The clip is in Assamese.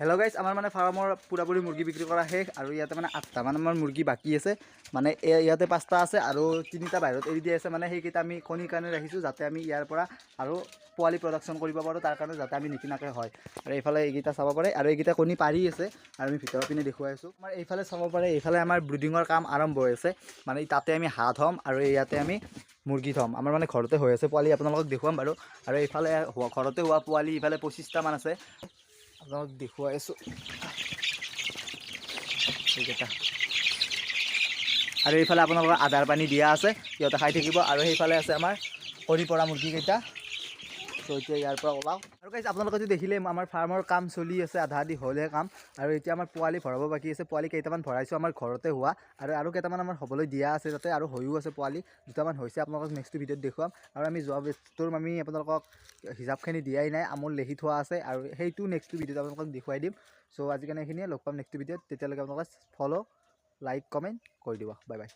হেল্ল' গাইজ, আমাৰ মানে ফাৰ্মৰ পুৰাপুৰি মুৰ্গী বিক্ৰী কৰা শেষ আৰু ইয়াতে মানে 8টা মান আমাৰ মুৰ্গী বাকী আছে। মানে ইয়াতে 5টা আছে আৰু 3টা বাহিৰত এৰি দিয়া আছে। মানে সেইকেইটা আমি কণীৰ কাৰণে ৰাখিছোঁ, যাতে আমি ইয়াৰ পৰা আৰু পোৱালি প্ৰডাকশ্যন কৰিব পাৰোঁ, তাৰ কাৰণে যাতে আমি নিকিনাকৈ হয়। আৰু এইফালে এইকেইটা চাব পাৰে আৰু এইকেইটা কণী পাৰি আছে আৰু আমি ভিতৰৰ পিনে দেখুৱাই আছোঁ। আমাৰ এইফালে চাব পাৰে, এইফালে আমাৰ ব্ৰিডিঙৰ কাম আৰম্ভ হৈ আছে। মানে তাতে আমি হাঁহ থ'ম আৰু ইয়াতে আমি মুৰ্গী থ'ম। আমাৰ মানে ঘৰতে হৈ আছে পোৱালি, আপোনালোকক দেখুৱাম বাৰু। আৰু এইফালে ঘৰতে হোৱা পোৱালি ইফালে 25টামান আছে, আপোনালোক দেখুৱাই আছোঁ এইকেইটা। আৰু এইফালে আপোনালোকৰ আধাৰ পানী দিয়া আছে, সিহঁতে খাই থাকিব। আৰু সেইফালে আছে আমাৰ কণী পৰা মুৰ্গীকেইটা। ত' এতিয়া ইয়াৰ পৰা ওলাওঁ। আৰু গাইজ, আপোনালোকে যদি দেখিলে আমাৰ ফাৰ্মৰ কাম চলি আছে, আধা আধি হ'লহে কাম। আৰু এতিয়া আমাৰ পোৱালি ভৰাব বাকী আছে। পোৱালি কেইটামান ভৰাইছোঁ আমাৰ ঘৰতে হোৱা, আৰু কেইটামান আমাৰ হ'বলৈ দিয়া আছে তাতে, আৰু হৈও আছে পোৱালি দুটামান হৈছে। আপোনালোকক নেক্সট ভিডিঅ'ত দেখুৱাম। আৰু আমি যোৱা বস্তুৰ আমি আপোনালোকক হিচাপখিনি দিয়াই নাই, আমুল লিখি থোৱা আছে, আৰু সেইটো নেক্সট ভিডিঅ'ত আপোনালোকক দেখুৱাই দিম। চ' আজিকাৰণে এইখিনিয়ে, লগ পাম নেক্সট ভিডিঅ'ত। তেতিয়ালৈকে আপোনালোকে ফ'ল', লাইক, কমেণ্ট কৰি দিব। Bye bye.